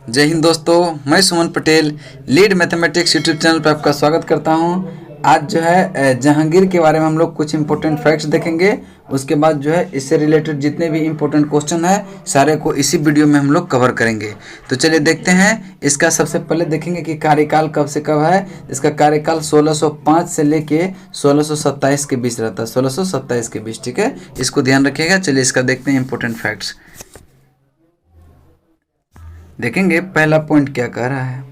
जय हिंद दोस्तों, मैं Suman Patel lead mathematics YouTube channel पर आपका स्वागत करता हूं। आज जो है जहांगीर के बारे में हम लोग कुछ इंपॉर्टेंट फैक्ट्स देखेंगे। उसके बाद जो है इससे रिलेटेड जितने भी इंपॉर्टेंट क्वेश्चन है सारे को इसी वीडियो में हम लोग कवर करेंगे। तो चलिए देखते हैं। इसका सबसे पहले देखेंगे कि कार्यकाल कब से कब है। इसका कार्यकाल 1605 से लेके 1627 के बीच रहता है, 1627 के बीच। ठीक है, इसको ध्यान रखिएगा। चलिए इसका देखते हैं इंपॉर्टेंट फैक्ट्स। देखेंगे पहला पॉइंट क्या कह रहा है।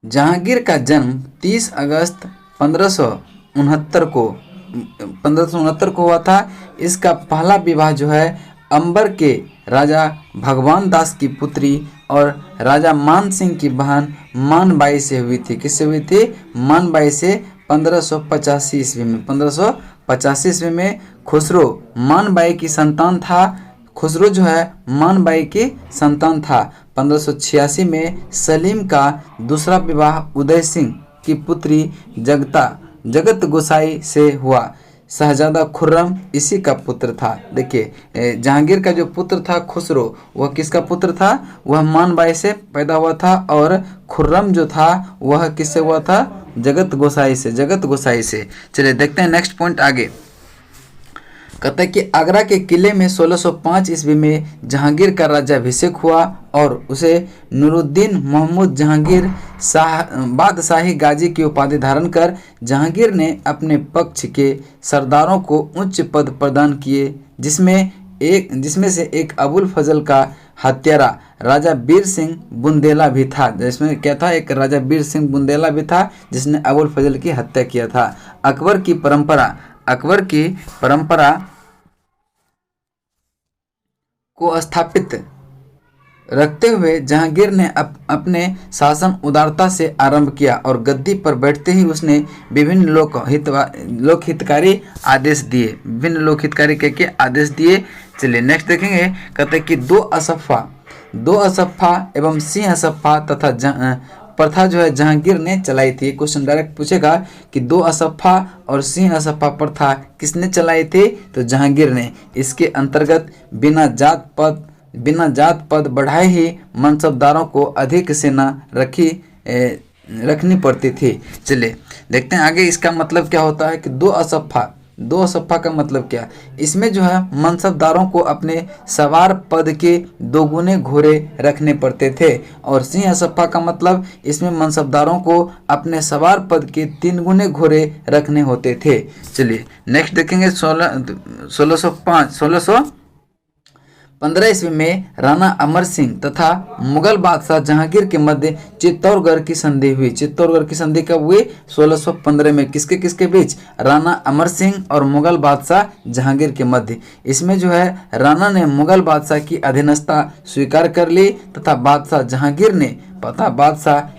जहांगीर का जन्म 30 अगस्त 1569 को हुआ था। इसका पहला विवाह जो है अंबर के राजा भगवान दास की पुत्री और राजा मान सिंह की बहन मानबाई से हुई थी। किससे हुई थी? मानबाई से 1585 ईस्वी में। 1585 ईस्वी में खुसरो मानबाई की संतान था। खुसरो जो है मानबाई की संतान था। 1586 में सलीम का दूसरा विवाह उदय सिंह की पुत्री जगत गोसाई से हुआ। शहजादा खुर्रम इसी का पुत्र था। देखिए, जहांगीर का जो पुत्र था खुसरो, वह किसका पुत्र था? वह मानबाई से पैदा हुआ था। और खुर्रम जो था वह किससे हुआ था? जगत गोसाई से। चलिए देखते हैं नेक्स्ट पॉइंट आगे। कहता है कि आगरा के किले में 1605 ईस्वी में जहांगीर का राज्याभिषेक हुआ और उसे नूरुद्दीन मोहम्मद जहांगीर बादशाही गाजी की उपाधि धारण कर जहांगीर ने अपने पक्ष के सरदारों को उच्च पद प्रदान किए, जिसमें से एक अबुल फजल का हत्यारा राजा बीर सिंह बुंदेला भी था। जिसमें क्या था? एक राजा बीर सिंह बुंदेला भी था जिसने अबुल फजल की हत्या किया था। अकबर की परंपरा को स्थापित रखते हुए जहांगीर ने अपने शासन उदारता से आरंभ किया और गद्दी पर बैठते ही उसने विभिन्न लोकहितकारी आदेश दिए। चलिए नेक्स्ट देखेंगे। कहते हैं कि दो असफ़ा एवं सिंह असफ़ा तथा प्रथा जो है जहांगीर ने चलाई थी। क्वेश्चन डायरेक्ट पूछेगा कि दो असफ़ा और सिंह असफ़ा प्रथा किसने चलाई थी? तो जहांगीर ने। इसके अंतर्गत बिना जात पद बढ़ाए ही मनसबदारों को अधिक सेना रखनी पड़ती थी। चलिए देखते हैं आगे इसका मतलब क्या होता है कि दो असफ़ा का मतलब क्या? इसमें जो है मनसबदारों को अपने सवार पद के 2 गुने घोड़े रखने पड़ते थे। और सिंह असफ़ा का मतलब इसमें मनसबदारों को अपने सवार पद के 3 गुने घोड़े रखने होते थे। चलिए नेक्स्ट देखेंगे। 1615 ईस्वी में राणा अमर सिंह तथा मुगल बादशाह जहांगीर के मध्य चित्तौड़गढ़ की संधि हुई। चित्तौड़गढ़ की संधि कब हुई? 1615 में। किसके बीच? राणा अमर सिंह और मुगल बादशाह जहांगीर के मध्य। इसमें जो है राणा ने मुगल बादशाह की अधीनस्था स्वीकार कर ली तथा बादशाह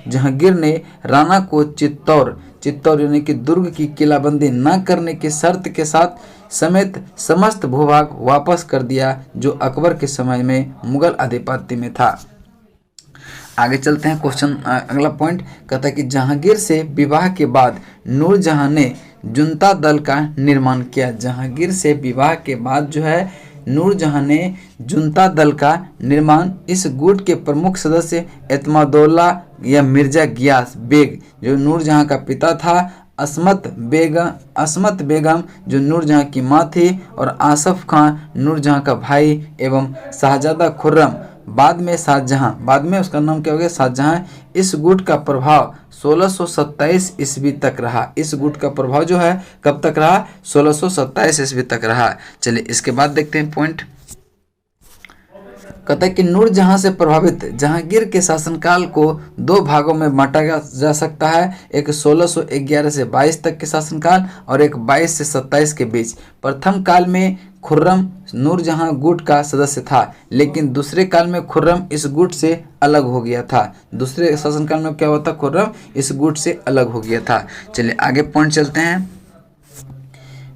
जहांगीर ने राणा को चित्तौड़ यानी कि दुर्ग की किलाबंदी न करने की शर्त के साथ समेत समस्त भूभाग वापस कर दिया जो अकबर के समय में मुगल आधिपत्य में था। आगे चलते हैं। क्वेश्चन अगला पॉइंट कहता है कि जहांगीर से विवाह के बाद नूरजहां ने जुनता दल का निर्माण किया। जहांगीर से विवाह के बाद जो है नूरजहां ने जुनता दल का निर्माण। इस गुट के प्रमुख सदस्य एतमादुल्ला या मिर्जा गियास बेग जो नूरजहां का पिता था, असमत बेगम जो नूरजहां की मां थी, और आसफ खान नूरजहां का भाई, एवं शाहजादा खुर्रम बाद में उसका नाम क्या हो गया? शाहजहां। इस गुट का प्रभाव 1627 ईस्वी तक रहा। इस गुट का प्रभाव जो है कब तक रहा? 1627 ईस्वी तक रहा। चलिए इसके बाद देखते हैं पॉइंट। कहता है कि नूरजहां से प्रभावित जहांगीर के शासनकाल को 2 भागों में बांटा जा सकता है। एक 1611 से 22 तक के शासनकाल और एक 22 से 27 के बीच। प्रथम काल में खुर्रम नूरजहां गुट का सदस्य था, लेकिन दूसरे काल में खुर्रम इस गुट से अलग हो गया था। दूसरे शासनकाल में क्या हुआ था? खुर्रम इस गुट से अलग हो गया था। चलिए आगे पॉइंट चलते हैं।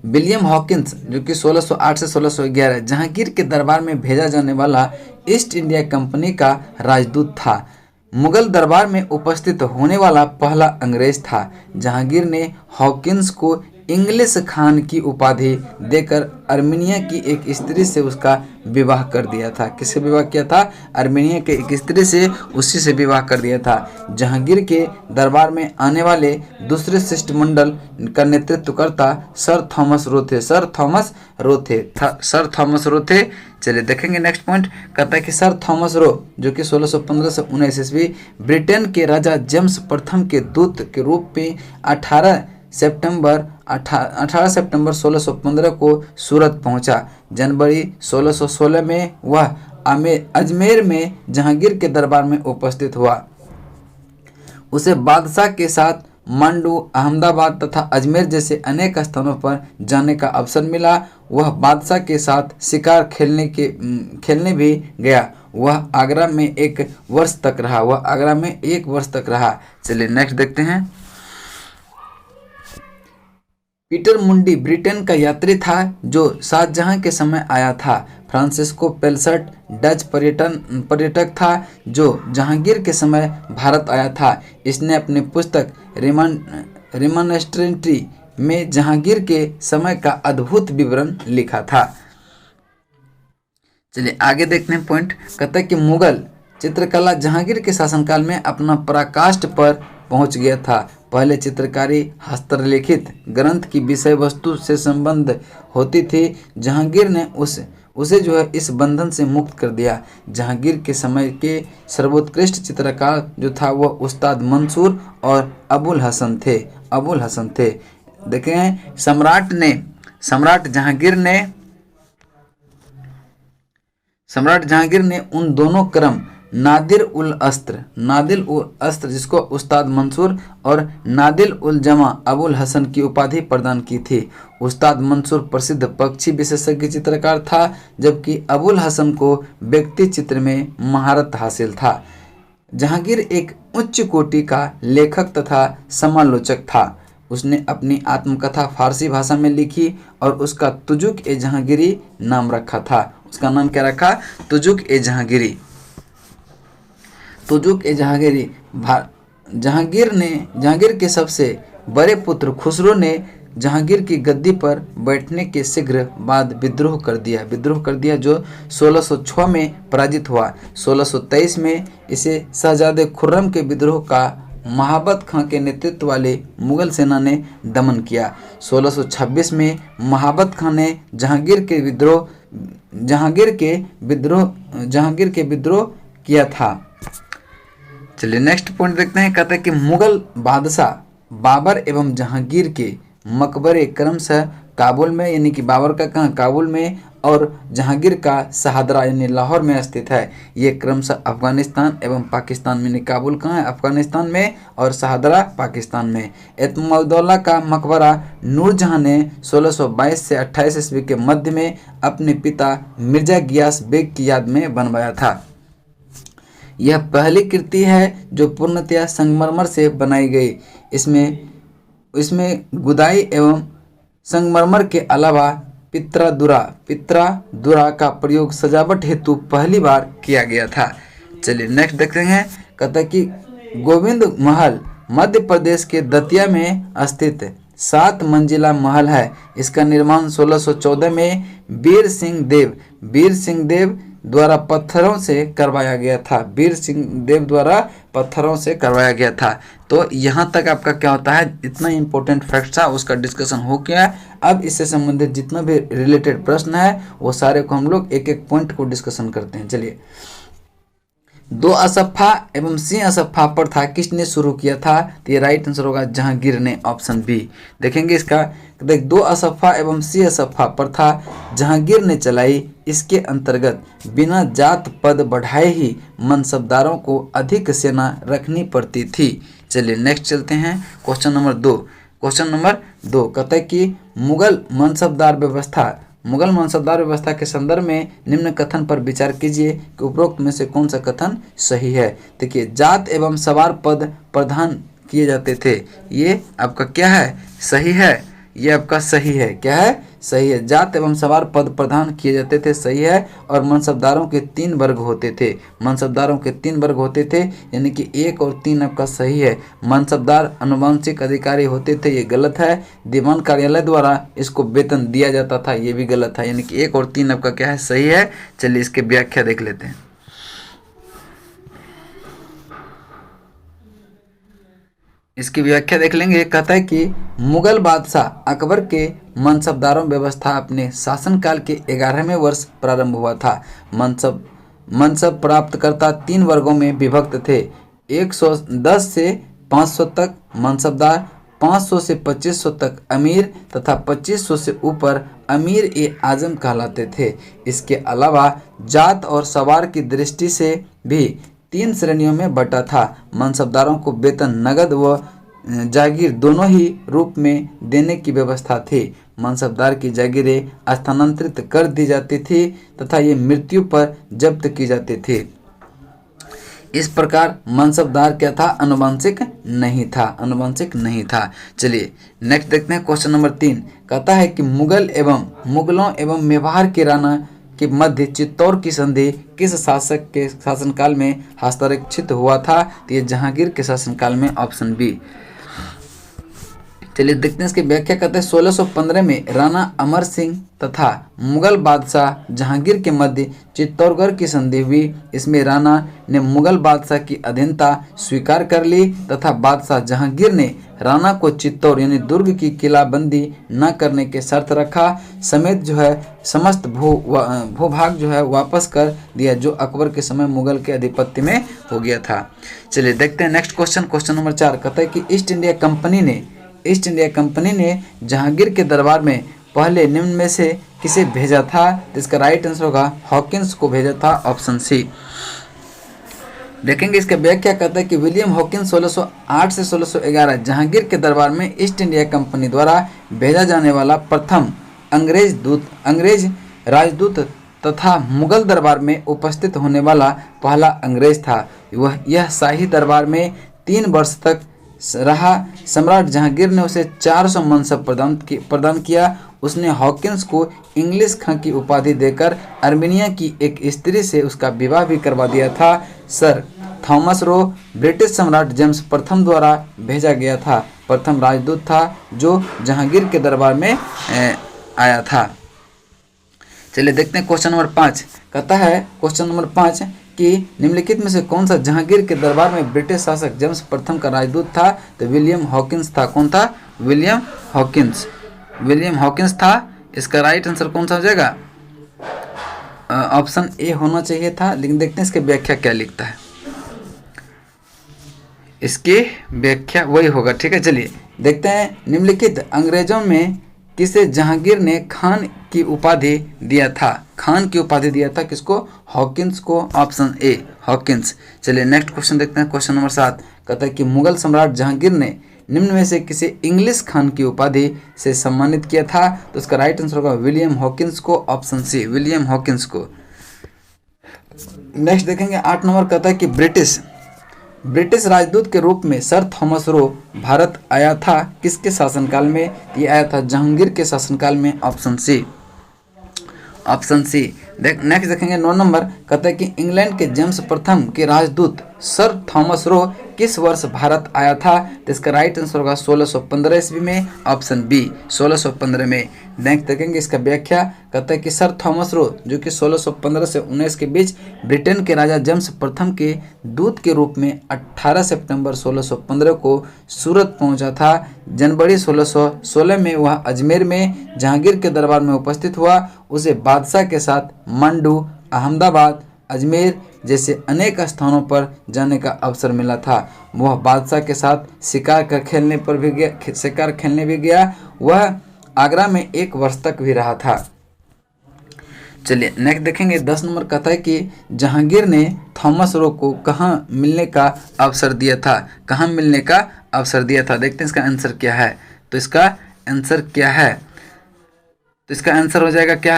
विलियम हॉकिंस जो कि 1608 से 1611 जहांगीर के दरबार में भेजा जाने वाला ईस्ट इंडिया कंपनी का राजदूत था। मुगल दरबार में उपस्थित होने वाला पहला अंग्रेज था। जहांगीर ने हॉकिंस को इंग्लिश खान की उपाधि देकर आर्मेनिया की एक स्त्री से उसका विवाह कर दिया था। किससे विवाह किया था? आर्मेनिया के एक स्त्री से, उसी से विवाह कर दिया था। जहांगीर के दरबार में आने वाले दूसरे शिष्टमंडल का नेतृत्व करता सर थॉमस रो थे। सर थॉमस रो थे। चलिए देखेंगे नेक्स्ट पॉइंट। कहता है कि सर थॉमस रो जो कि 1615 से 19 ईस्वी ब्रिटेन के राजा जेम्स प्रथम के दूत के रूप में 18 सितंबर 1615 को सूरत पहुंचा। जनवरी 1616 में वह अजमेर में जहांगीर के दरबार में उपस्थित हुआ। उसे बादशाह के साथ मंडू, अहमदाबाद तथा अजमेर जैसे अनेक स्थानों पर जाने का अवसर मिला। वह बादशाह के साथ शिकार खेलने भी गया। वह आगरा में 1 वर्ष तक रहा। चलिए नेक्स्ट देखते हैं। पीटर मुंडी ब्रिटेन का यात्री था जो शाहजहां के समय आया था। फ्रांसिस्को पेल्सट डच पर्यटक था जो जहांगीर के समय भारत आया था। इसने अपनी पुस्तक रिमानेस्ट्रेंट्री में जहांगीर के समय का अद्भुत विवरण लिखा था। चलिए आगे देखते हैं पॉइंट। कहता है कि मुगल चित्रकला जहांगीर के शासनकाल में अपना पराकाष्ठ पर पहुंच गया था। पहले चित्रकारी हस्तलिखित ग्रंथ की विषय वस्तु से संबंध होती थी। जहांगीर ने उसे जो है इस बंधन से मुक्त कर दिया। जहांगीर के समय के सर्वोत्कृष्ट चित्रकार जो था वह उस्ताद मंसूर और अबुल हसन थे। देखें सम्राट जहांगीर ने उन दोनों क्रम नादिर उल अस्त्र जिसको उस्ताद मंसूर और नादिल उल जमा अबुल हसन की उपाधि प्रदान की थी। उस्ताद मंसूर प्रसिद्ध पक्षी विशेषज्ञ चित्रकार था, जबकि अबुल हसन को व्यक्ति चित्र में महारत हासिल था। जहांगीर एक उच्च कोटि का लेखक तथा समालोचक था। उसने अपनी आत्मकथा फारसी भाषा में लिखी और उसका तुजुक ए जहांगीरी नाम रखा था। उसका नाम क्या रखा? तुजुक ए जहांगीरी। जहांगीर के सबसे बड़े पुत्र खुसरो ने जहांगीर की गद्दी पर बैठने के शीघ्र बाद विद्रोह कर दिया जो 1606 में पराजित हुआ। 1623 में इसे शहजादे खुर्रम के विद्रोह का महाबत खां के नेतृत्व वाले मुगल सेना ने दमन किया। 1626 में महाबत खां ने जहांगीर के विद्रोह किया था। चलिए नेक्स्ट पॉइंट देखते हैं। कहते हैं कि मुगल बादशाह बाबर एवं जहांगीर के मकबरे क्रमशः काबुल में, यानी कि बाबर का कहाँ? काबुल में, और जहांगीर का शहादरा यानी लाहौर में स्थित है। ये क्रमशः अफगानिस्तान एवं पाकिस्तान में, यानी काबुल कहाँ है? अफगानिस्तान में, और शहादरा पाकिस्तान में। एतमाउद्दौला का मकबरा नूरजहां ने 1622 से 28 ईस्वी के मध्य में अपने पिता मिर्जा गियास बेग की याद में बनवाया था। यह पहली कृति है जो पूर्णतया संगमरमर से बनाई गई। इसमें गुदाई एवं संगमरमर के अलावा पित्रा का प्रयोग सजावट हेतु पहली बार किया गया था। चलिए नेक्स्ट देखते हैं। कहता है कि गोविंद महल मध्य प्रदेश के दतिया में स्थित 7 मंजिला महल है। इसका निर्माण 1614 में वीर सिंह देव द्वारा पत्थरों से करवाया गया था। तो यहाँ तक आपका क्या होता है, इतना इंपॉर्टेंट फैक्ट था उसका डिस्कशन हो गया। अब इससे संबंधित जितना भी रिलेटेड प्रश्न है वो सारे को हम लोग एक एक पॉइंट को डिस्कशन करते हैं। चलिए, 2 असफ़ा एवं सिंह असफ़ा प्रथा किसने शुरू किया था? तो ये राइट आंसर होगा जहांगीर ने, ऑप्शन बी। देखेंगे इसका, देख 2 असफ़ा एवं सिंह असफ़ा प्रथा जहांगीर ने चलाई। इसके अंतर्गत बिना जात पद बढ़ाए ही मनसबदारों को अधिक सेना रखनी पड़ती थी। चलिए नेक्स्ट चलते हैं। क्वेश्चन नंबर 2 कहता है कि मुगल मनसबदार व्यवस्था के संदर्भ में निम्न कथन पर विचार कीजिए कि उपरोक्त में से कौन सा कथन सही है। देखिए, जात एवं सवार पद प्रदान किए जाते थे, ये आपका क्या है? सही है। ये आपका सही है। क्या है? सही है। जात एवं सवार पद प्रदान किए जाते थे, सही है। और मनसबदारों के 3 वर्ग होते थे, मनसबदारों के 3 वर्ग होते थे, यानी कि 1 और 3 आपका सही है। मनसबदार आनुवंशिक अधिकारी होते थे, ये गलत है। दीवान कार्यालय द्वारा इसको वेतन दिया जाता था, ये भी गलत है। यानी कि 1 और 3 आपका क्या है? सही है। चलिए इसकी व्याख्या देख लेते हैं। इसकी व्याख्या देख लेंगे। कहता है कि मुगल बादशाह अकबर के मनसबदारों व्यवस्था अपने शासनकाल के 11वें वर्ष प्रारंभ हुआ था। मनसब प्राप्तकर्ता 3 वर्गों में विभक्त थे। 110 से 500 तक मनसबदार, 500 से 2500 तक अमीर तथा 2500 से ऊपर अमीर ए आजम कहलाते थे। इसके अलावा जात और सवार की दृष्टि से भी 3 श्रेणियों में बटा था। मनसबदारों को वेतन नगद व जागीर दोनों ही रूप में देने की व्यवस्था थी। मनसबदार की जागीरें स्थानांतरित कर दी जाती थी तथा ये मृत्यु पर जब्त की जाती थी। इस प्रकार मनसबदार क्या था? अनुवांशिक नहीं था, अनुवांशिक नहीं था। चलिए नेक्स्ट देखते हैं क्वेश्चन नंबर 3। कहता है कि मुगलों एवं मेवाड़ के राणा के मध्य चित्तौड़ की संधि किस शासक के शासनकाल में हस्ताक्षरित हुआ था? तो ये जहांगीर के शासनकाल में, ऑप्शन बी। चलिए देखते हैं इसकी व्याख्या। करते हैं 1615 में राणा अमर सिंह तथा मुगल बादशाह जहांगीर के मध्य चित्तौड़गढ़ की संधि हुई। इसमें राणा ने मुगल बादशाह की अधीनता स्वीकार कर ली तथा बादशाह जहांगीर ने राणा को चित्तौड़ यानी दुर्ग की किलाबंदी न करने के शर्त रखा समेत जो है समस्त भूभाग जो है वापस कर दिया, जो अकबर के समय मुगल के अधिपत्य में हो गया था। चलिए देखते हैं नेक्स्ट क्वेश्चन। क्वेश्चन नंबर 4 कहता है कि ईस्ट इंडिया कंपनी ने जहांगीर के दरबार में पहले निम्न में से किसे भेजा था? तो इसका राइट आंसर होगा हॉकिंस को भेजा था, ऑप्शन सी। देखेंगे इसका व्याख्या। करता है कि विलियम हॉकिंस 1608 से 1611 जहांगीर के दरबार में ईस्ट इंडिया कंपनी द्वारा भेजा जाने वाला प्रथम अंग्रेज राजदूत तथा मुगल दरबार में उपस्थित होने वाला पहला अंग्रेज था। यह शाही दरबार में 3 वर्ष तक रहा। सम्राट जहांगीर ने उसे 400 मनसब प्रदान किया। उसने हॉकिंस को इंग्लिश खां की उपाधि देकर अर्मीनिया की एक स्त्री से उसका विवाह भी करवा दिया था। सर थॉमस रो ब्रिटिश सम्राट जेम्स प्रथम द्वारा भेजा गया था, प्रथम राजदूत था जो जहांगीर के दरबार में आया था। चलिए देखते हैं क्वेश्चन नंबर 5। कहता है क्वेश्चन नंबर 5 कि निम्नलिखित में से कौन सा जहांगीर के दरबार में ब्रिटिश शासक जेम्स प्रथम का राजदूत था? तो विलियम हॉकिंस था। कौन था? विलियम हॉकिंस था। इसका राइट आंसर कौन सा हो जाएगा? ऑप्शन ए होना चाहिए था, लेकिन देखते हैं इसकी व्याख्या क्या लिखता है। इसकी व्याख्या वही होगा, ठीक है। चलिए देखते हैं। निम्नलिखित अंग्रेजों में किसे जहांगीर ने खान की उपाधि दिया था? खान की उपाधि दिया था किसको? हॉकिंस को, ऑप्शन ए हॉकिंस। चलिए नेक्स्ट क्वेश्चन देखते हैं। क्वेश्चन नंबर 7 कहता है कि मुगल सम्राट जहांगीर ने निम्न में से किसे इंग्लिश खान की उपाधि से सम्मानित किया था? तो उसका राइट आंसर होगा विलियम हॉकिंस को, ऑप्शन सी विलियम हॉकिंस को। नेक्स्ट देखेंगे 8 नंबर कहता है कि ब्रिटिश राजदूत के रूप में सर थॉमस रो भारत आया था किसके शासनकाल में? ये आया था जहांगीर के शासनकाल में, ऑप्शन सी। नेक्स्ट देखेंगे 9 नंबर कहता है कि इंग्लैंड के जेम्स प्रथम के राजदूत सर थॉमस रो किस वर्ष भारत आया था? तो इसका राइट आंसर होगा 1615 ईस्वी में, ऑप्शन बी 1615 में। नेक्स्ट देखेंगे इसका व्याख्या। कहता है कि सर थॉमस रो जो कि 1615 से 19 के बीच ब्रिटेन के राजा जेम्स प्रथम के दूत के रूप में 18 सितंबर 1615 को सूरत पहुंचा था। जनवरी 1616 में वह अजमेर में जहांगीर के दरबार में उपस्थित हुआ। उसे बादशाह के साथ मंडू, अहमदाबाद, अजमेर जैसे अनेक स्थानों पर जाने का अवसर मिला था। वह बादशाह के साथ शिकार खेलने भी गया। वह आगरा में 1 वर्ष तक भी रहा था। चलिए नेक्स्ट देखेंगे 10 नंबर कहता है कि जहांगीर ने थॉमस रो को कहाँ मिलने का अवसर दिया था? कहाँ मिलने का अवसर दिया था? देखते हैं इसका आंसर क्या है। तो इसका आंसर क्या है? तो इसका आंसर हो जाएगा क्या?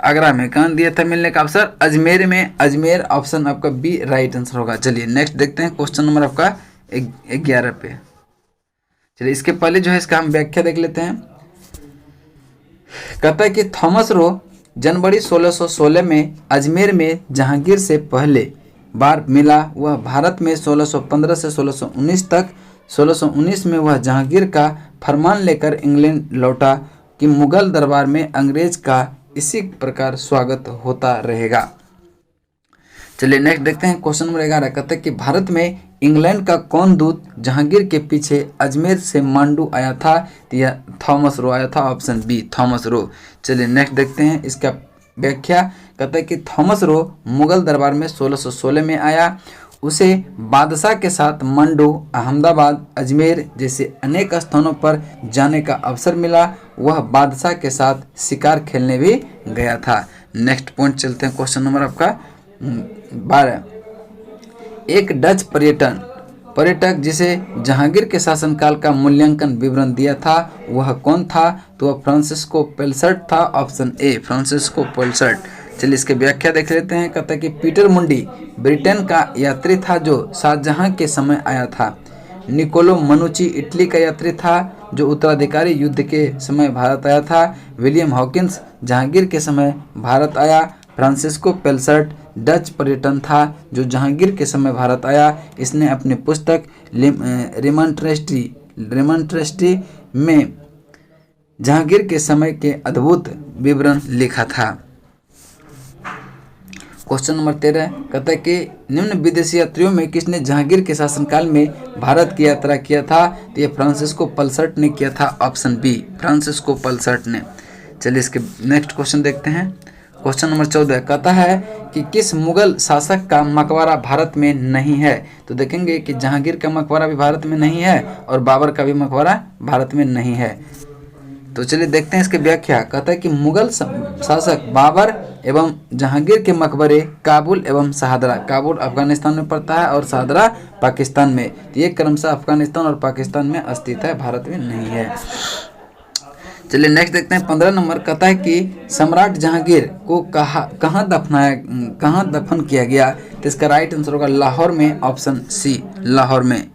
आगरा में। कहाँ दिया था मिलने का अवसर? अजमेर में। अजमेर ऑप्शन आपका बी राइट आंसर होगा। चलिए नेक्स्ट देखते हैं क्वेश्चन नंबर आपका 11 पे। चलिए इसके पहले जो है इसका हम व्याख्या देख लेते हैं। कहता है कि थॉमस रो जनवरी 1616 में अजमेर में जहांगीर से पहले बार मिला। वह भारत में 1615 से 1619 तक 1619 में वह जहांगीर का फरमान लेकर इंग्लैंड लौटा कि मुगल दरबार में अंग्रेज का इसी प्रकार स्वागत होता रहेगा। चलिए नेक्स्ट देखते हैं क्वेश्चन नंबर 11। कहते हैं कि भारत में इंग्लैंड का कौन दूत जहांगीर के पीछे अजमेर से मांडू आया था? तो यह थॉमस रो आया था, ऑप्शन बी थॉमस रो। चलिए नेक्स्ट देखते हैं इसका व्याख्या। कहता है कि थॉमस रो मुगल दरबार में 1616 में आया। उसे बादशाह के साथ मंडू, अहमदाबाद, अजमेर जैसे अनेक स्थानों पर जाने का अवसर मिला। वह बादशाह के साथ शिकार खेलने भी गया था। नेक्स्ट पॉइंट चलते हैं, क्वेश्चन नंबर आपका 12। एक डच पर्यटक जिसे जहांगीर के शासनकाल का मूल्यांकन विवरण दिया था वह कौन था? तो वह फ्रांसिस्को पेलसर्ट था, ऑप्शन ए फ्रांसिस्को पेलसर्ट। चलिए इसके व्याख्या देख लेते हैं। कहता है कि पीटर मुंडी ब्रिटेन का यात्री था जो शाहजहां के समय आया था। निकोलो मनुची इटली का यात्री था जो उत्तराधिकारी युद्ध के समय भारत आया था। विलियम हॉकिंस जहांगीर के समय भारत आया। फ्रांसिस्को पेलसर्ट डच पर्यटन था जो जहांगीर के समय भारत आया। इसने अपनी पुस्तक रिमंट्रेस्टी में जहांगीर के समय के अद्भुत विवरण लिखा था। क्वेश्चन नंबर 13 कहता है कि निम्न विदेशी यात्रियों में किसने जहांगीर के शासनकाल में भारत की यात्रा किया था? तो ये फ्रांसिस्को पेलसर्ट ने किया था, ऑप्शन बी फ्रांसिस्को पेलसर्ट ने। चलिए इसके नेक्स्ट क्वेश्चन देखते हैं। क्वेश्चन नंबर 14 कहता है कि किस मुगल शासक का मकबरा भारत में नहीं है? तो देखेंगे कि जहांगीर का मकबरा भी भारत में नहीं है और बाबर का भी मकबरा भारत में नहीं है। तो चलिए देखते हैं इसकी व्याख्या। कहता है कि मुगल शासक बाबर एवं जहांगीर के मकबरे काबुल एवं शाहदरा, काबुल अफगानिस्तान में पड़ता है और शाहदरा पाकिस्तान में। तो ये क्रमशः अफगानिस्तान और पाकिस्तान में स्थित है, भारत में नहीं है। चलिए नेक्स्ट देखते हैं 15 नंबर। कहता है कि सम्राट जहांगीर को कहाँ दफन किया गया? तो इसका राइट आंसर होगा लाहौर में, ऑप्शन सी लाहौर में।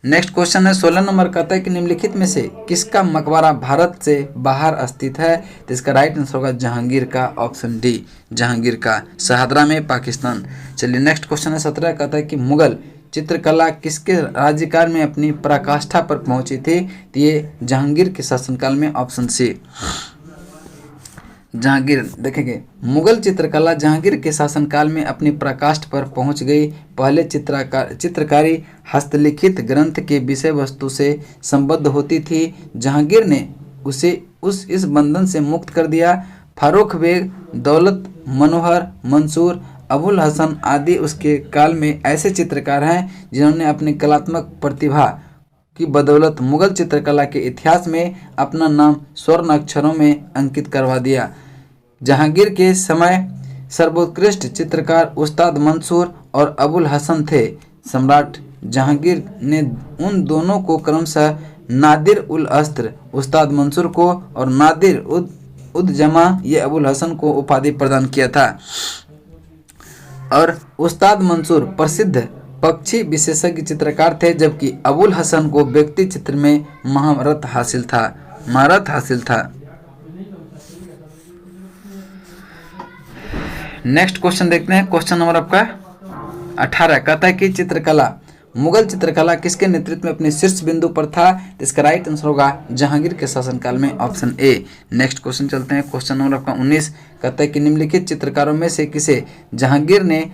नेक्स्ट क्वेश्चन है 16 नंबर। कहता है कि निम्नलिखित में से किसका मकबरा भारत से बाहर स्थित है? तो इसका राइट आंसर होगा जहांगीर का, ऑप्शन डी जहांगीर का, शाहदरा में, पाकिस्तान। चलिए नेक्स्ट क्वेश्चन है 17। कहता है कि मुगल चित्रकला किसके राज्यकाल में अपनी पराकाष्ठा पर पहुंची थी? तो ये जहांगीर के शासनकाल में, ऑप्शन सी जहांगीर। देखेंगे मुगल चित्रकला जहांगीर के शासनकाल में अपनी पराकाष्ठा पर पहुंच गई। पहले चित्रकारी हस्तलिखित ग्रंथ के विषय वस्तु से संबद्ध होती थी। जहांगीर ने उसे इस बंधन से मुक्त कर दिया। फारूक बेग, दौलत मनोहर, मंसूर, अबुल हसन आदि उसके काल में ऐसे चित्रकार हैं जिन्होंने अपनी कलात्मक प्रतिभा की बदौलत मुगल चित्रकला के इतिहास में अपना नाम स्वर्ण अक्षरों में अंकित करवा दिया। जहांगीर के समय सर्वोत्कृष्ट चित्रकार उस्ताद मंसूर और अबुल हसन थे। सम्राट जहांगीर ने उन दोनों को क्रमशः नादिर उल अस्त्र उस्ताद मंसूर को और नादिर उद जमा ये अबुल हसन को उपाधि प्रदान किया था। और उस्ताद मंसूर प्रसिद्ध पक्षी विशेषज्ञ चित्रकार थे जबकि अबुल हसन को व्यक्ति चित्र में महारत हासिल था। नेक्स्ट क्वेश्चन देखते हैं। क्वेश्चन नंबर आपका 18 कहता है कि मुगल चित्रकला किसके नेतृत्व में अपने शीर्ष बिंदु पर था? इसका राइट आंसर होगा जहांगीर के शासनकाल में, ऑप्शन ए। नेक्स्ट क्वेश्चन चलते हैं। क्वेश्चन नंबर आपका 19 कहता है कि निम्नलिखित चित्रकारों में से किसे जहांगीर ने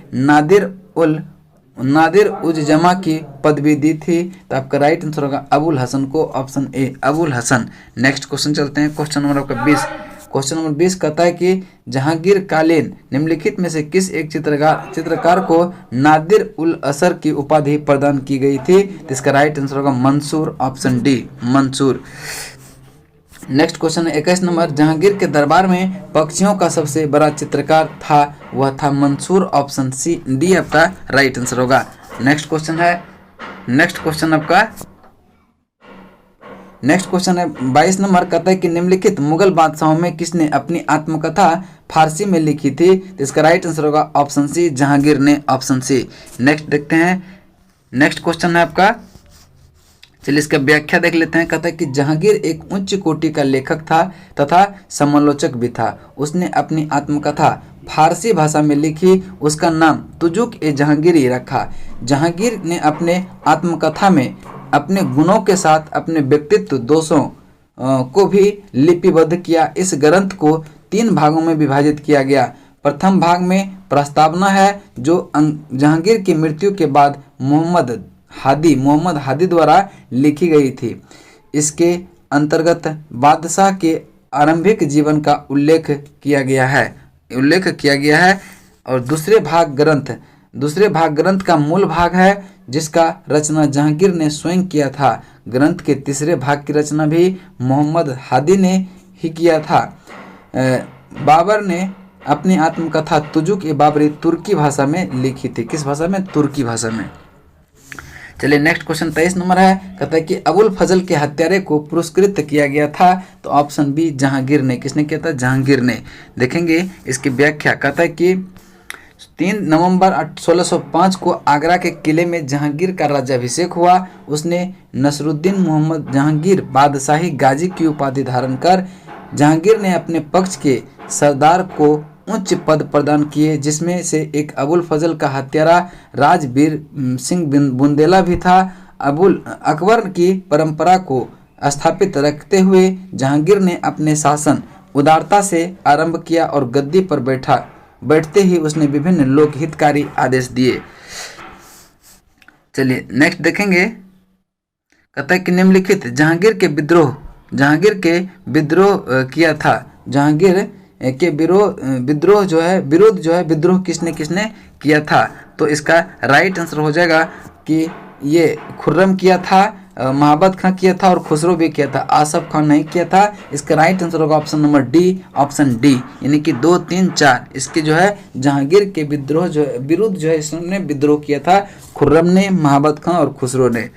नादिर उज जमा की पदवी दी थी? तो आपका राइट आंसर होगा अबुल हसन को, option A Abul Hasan. Next question चलते हैं। क्वेश्चन नंबर आपका 20। क्वेश्चन नंबर 20 कहता है कि जहांगीर कालीन निम्नलिखित में से किस एक चित्रकार को नादिर उल असर की उपाधि प्रदान की गई थी? तो इसका राइट आंसर होगा Mansur, option D Mansur. Next question है 21 नंबर। जहांगीर के दरबार में पक्षियों का सबसे बड़ा चित्रकार था, वह था मंसूर, ऑप्शन सी डी आपका राइट आंसर होगा। नेक्स्ट क्वेश्चन है 22 नंबर। कहता है कि निम्नलिखित मुगल बादशाहों में किसने अपनी आत्मकथा फारसी में लिखी थी? तो इसका राइट आंसर होगा ऑप्शन सी जहांगीर ने, ऑप्शन सी। नेक्स्ट देखते हैं। नेक्स्ट क्वेश्चन है आपका चलिए इसका व्याख्या देख लेते हैं। कहता है कि जहांगीर एक उच्च कोटि का लेखक था तथा समालोचक भी था। उसने अपनी आत्मकथा फारसी भाषा में लिखी। उसका नाम तुजुक ए जहांगीरी रखा। जहांगीर ने अपने आत्मकथा में अपने गुणों के साथ अपने व्यक्तित्व दोषों को भी लिपिबद्ध किया। इस ग्रंथ को 3 भागों में विभाजित किया गया। प्रथम भाग में प्रस्तावना है जो जहांगीर की मृत्यु के बाद मोहम्मद हादी द्वारा लिखी गई थी। इसके अंतर्गत बादशाह के आरंभिक जीवन का उल्लेख किया गया है। और दूसरे भाग ग्रंथ का मूल भाग है जिसका रचना जहांगीर ने स्वयं किया था। ग्रंथ के तीसरे भाग की रचना भी मोहम्मद हादी ने ही किया था। बाबर ने अपनी आत्मकथा तुजुक ए बाबरी तुर्की भाषा में लिखी थी। किस भाषा में? तुर्की भाषा में। चलिए नेक्स्ट क्वेश्चन 23 नंबर है। कहता है कि अबुल फजल के हत्यारे को पुरस्कृत किया गया था। तो ऑप्शन बी जहांगीर ने। किसने किया था? जहांगीर ने। देखेंगे इसकी व्याख्या। कहता है कि 3 नवंबर 1605 को आगरा के किले में जहांगीर का राज्याभिषेक हुआ। उसने नसरुद्दीन मोहम्मद जहांगीर बादशाही गाजी की उपाधि धारण कर जहांगीर ने अपने पक्ष के सरदार को उच्च पद प्रदान किए, जिसमें से एक अबुल फजल का हत्यारा राजबीर सिंह बुंदेला भी था। अकबर की परंपरा को स्थापित रखते हुए जहांगीर ने अपने शासन उदारता से आरंभ किया और गद्दी पर बैठते ही उसने विभिन्न लोकहितकारी आदेश दिए। चलिए नेक्स्ट देखेंगे। कहता है कि निम्नलिखित जहांगीर के विद्रोह किया था। जहांगीर के विद्रोह किसने किया था? तो इसका राइट आंसर हो जाएगा कि ये खुर्रम किया था, महाबत खां किया था और खुसरो भी किया था। आसफ खान नहीं किया था। इसका राइट आंसर होगा option number D, option D, यानी कि 2, 3, 4 इसके जो है जहांगीर के विरुद्ध जो है इसने विद्रोह किया था। खुर्रम ने, महाबत खां और खुसरो ने।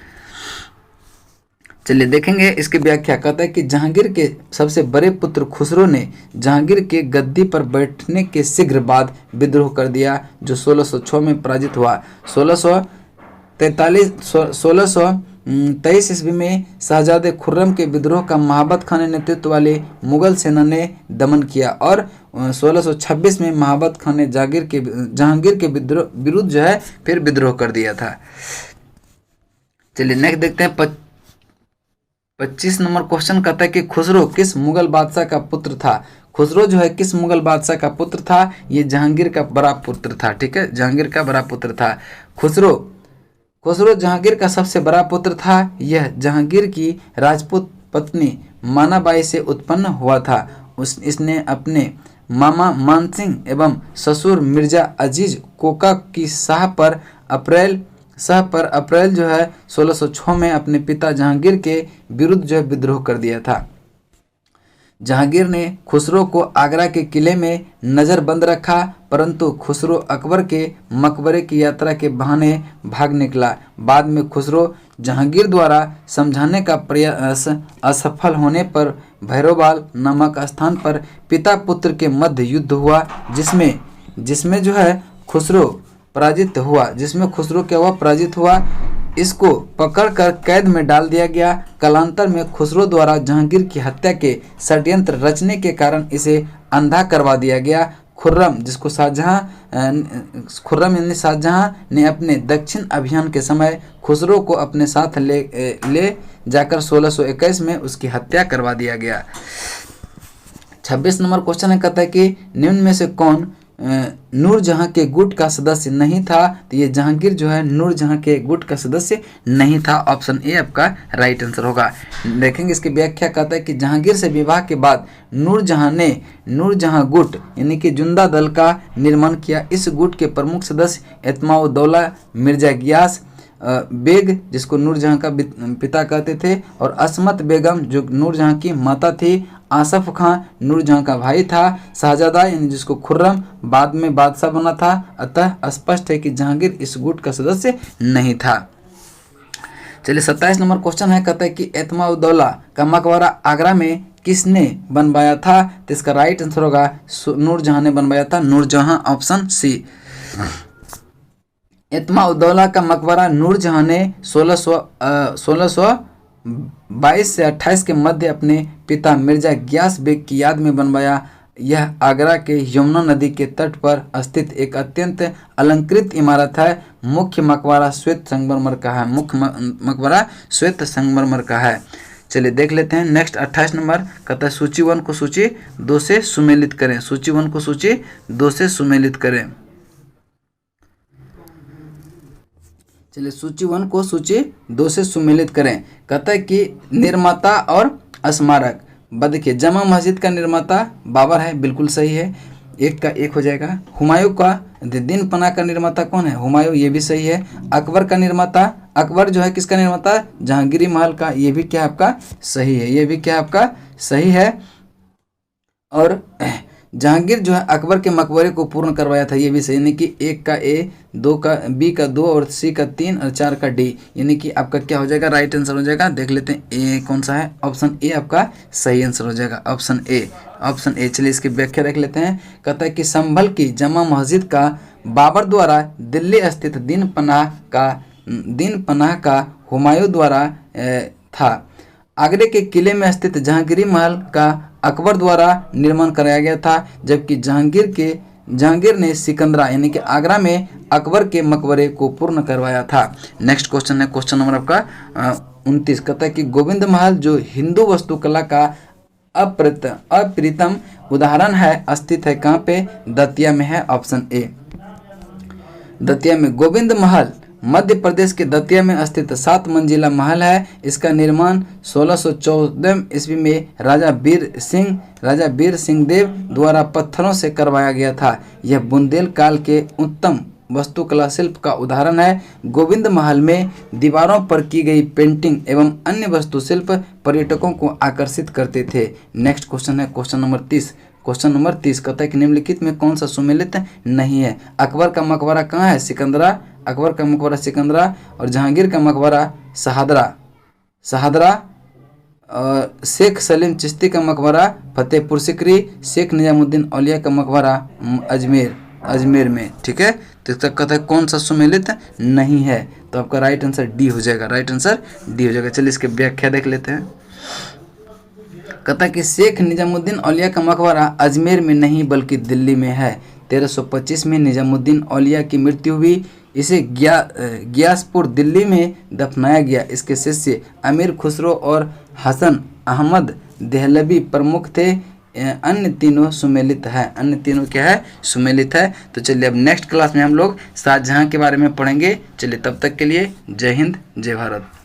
चलिए देखेंगे इसकी व्याख्या। कहता है कि जहांगीर के सबसे बड़े पुत्र खुसरो ने जहांगीर के गद्दी पर बैठने के शीघ्र बाद विद्रोह कर दिया, जो 1606 में पराजित हुआ। 1623 ईस्वी में शहजादे खुर्रम के विद्रोह का महाबत खान नेतृत्व वाली मुगल सेना ने दमन किया और 1626 में महाबत खान ने जहांगीर के विरुद्ध जो है फिर विद्रोह कर दिया था। चलिए नेक्स्ट देखते हैं 25 नंबर क्वेश्चन। कहता है कि खुसरो किस मुगल बादशाह का पुत्र था? खुसरो जो है किस मुगल बादशाह का पुत्र था? ये जहांगीर का बड़ा पुत्र था। ठीक है, जहांगीर का बड़ा पुत्र था खुसरो जहांगीर का सबसे बड़ा पुत्र था। यह जहांगीर की राजपूत पत्नी मानाबाई से उत्पन्न हुआ था। इसने अपने मामा मानसिंह एवं ससुर मिर्जा अजीज कोका की शाह पर अप्रैल जो है 1606 में अपने पिता जहांगीर के विरुद्ध जो है विद्रोह कर दिया था। जहांगीर ने खुसरो को आगरा के किले में नज़रबंद रखा, परंतु खुसरो अकबर के मकबरे की यात्रा के बहाने भाग निकला। बाद में खुसरो जहांगीर द्वारा समझाने का प्रयास असफल होने पर भैरोबाल नामक स्थान पर पिता पुत्र के मध्य युद्ध हुआ, जिसमें जो है खुसरो पराजित हुआ। इसको पकड़कर कैद में डाल दिया गया। कालांतर में खुसरो द्वारा जहांगीर की हत्या के षड्यंत्र रचने के कारण इसे अंधा करवा दिया गया। खुर्रम यानी शाहजहां ने अपने दक्षिण अभियान के समय खुसरो को अपने साथ ले जाकर 1621 में उसकी हत्या करवा दिया गया। 26 नंबर क्वेश्चन है। कहता है कि निम्न में से कौन नूरजहां के गुट का सदस्य नहीं था? तो ये जहांगीर जो है नूरजहां के गुट का सदस्य नहीं था। ऑप्शन ए आपका राइट आंसर होगा। देखेंगे इसकी व्याख्या। कहता है कि जहांगीर से विवाह के बाद नूरजहां ने नूरजहां गुट यानी कि जुंदा दल का निर्माण किया। इस गुट के प्रमुख सदस्य एतमाउद्दौला मिर्जा गियास बेग, जिसको नूरजहां का पिता कहते थे, और असमत बेगम जो नूरजहां की माता थी। आसफ खां नूरजहां का भाई था। शहजादा यानी जिसको खुर्रम बाद में बादशाह बना था। अतः स्पष्ट है कि जहांगीर इस गुट का सदस्य नहीं था। चलिए 27 नंबर क्वेश्चन है। कहता है कि एतमाउद्दौला का मकबरा आगरा में किसने बनवाया था? तो इसका राइट आंसर होगा नूरजहां ने बनवाया था। Noor Jahan, option C. एतमाउद्दौला का मकबरा नूरजहां ने 1600 22 से 28 के मध्य अपने पिता मिर्जा गियास बेग की याद में बनवाया। यह आगरा के यमुना नदी के तट पर स्थित एक अत्यंत अलंकृत इमारत है। मुख्य मकबरा श्वेत संगमरमर का है। मुख्य मकबरा श्वेत संगमरमर का है। चलिए देख लेते हैं नेक्स्ट 28 नंबर। कहता है सूची 1 को सूची 2 से सुमेलित करें। सूची 1 को सूची 2 से सुमेलित करें। चलिए सूची 1 को सूची 2 से सुमेलित करें। कहता है कि निर्माता और स्मारक। देखिए जमा मस्जिद का निर्माता बाबर है, बिल्कुल सही है, 1 का 1 हो जाएगा। हुमायूं का दिन पनाह का निर्माता कौन है? हुमायूं, ये भी सही है। अकबर का निर्माता, अकबर जो है किसका निर्माता? जहांगीरी महल का, ये भी क्या आपका सही है, ये भी क्या आपका सही है। और जहांगीर जो है अकबर के मकबरे को पूर्ण करवाया था, ये भी सही, यानी कि 1 का ए, 2 का बी का 2 और सी का 3 और 4 का डी, यानी कि आपका क्या हो जाएगा? राइट आंसर हो जाएगा। देख लेते हैं ए कौन सा है। ऑप्शन ए आपका सही आंसर हो जाएगा, ऑप्शन ए, ऑप्शन ए। चलिए इसकी व्याख्या देख लेते हैं। कहता है कि संभल की जमा मस्जिद का बाबर द्वारा दिल्ली स्थित दिन पनाह का हुमायूं द्वारा था। आगरे के किले में स्थित जहांगीरी महल का अकबर द्वारा निर्माण कराया गया था, जबकि जहांगीर ने सिकंदरा यानी कि आगरा में अकबर के मकबरे को पूर्ण करवाया था। नेक्स्ट क्वेश्चन है क्वेश्चन नंबर आपका 29। कहता है कि गोविंद महल जो हिंदू वास्तुकला का अप्रीतम उदाहरण है, स्थित है कहाँ पे? दतिया में है, ऑप्शन ए, दतिया में। गोविंद महल मध्य प्रदेश के दतिया में स्थित 7 मंजिला महल है। इसका निर्माण 1614 ईस्वी में राजा वीर सिंह देव द्वारा पत्थरों से करवाया गया था। यह बुंदेल काल के उत्तम वास्तुकला शिल्प का उदाहरण है। गोविंद महल में दीवारों पर की गई पेंटिंग एवं अन्य वास्तुशिल्प पर्यटकों को आकर्षित करते थे। नेक्स्ट क्वेश्चन है क्वेश्चन नंबर 30। क्वेश्चन नंबर 30 कहता है कि निम्नलिखित में कौन सा सुमेलित नहीं है? अकबर का मकबरा कहाँ है? सिकंदरा, अकबर का मकबरा सिकंदरा, और जहांगीर का मकबरा शहादरा, शेख सलीम चिश्ती का मकबरा फतेहपुर सिकरी, शेख निजामुद्दीन औलिया का मकबरा अजमेर में। ठीक है, तो इसका कहता है कौन सा सुमेलित नहीं है? तो आपका राइट आंसर डी हो जाएगा, राइट आंसर डी हो जाएगा। चलिए इसकी व्याख्या देख लेते हैं। कहता है कि शेख निजामुद्दीन औलिया का मकबरा अजमेर में नहीं बल्कि दिल्ली में है। 1325 में निजामुद्दीन औलिया की मृत्यु हुई। इसे गियासपुर दिल्ली में दफनाया गया। इसके शिष्य अमीर खुसरो और हसन अहमद देहलवी प्रमुख थे। अन्य तीनों सुमेलित है, अन्य तीनों क्या है? सुमेलित है। तो चलिए अब नेक्स्ट क्लास में हम लोग शाहजहां के बारे में पढ़ेंगे। चलिए तब तक के लिए जय हिंद, जय भारत।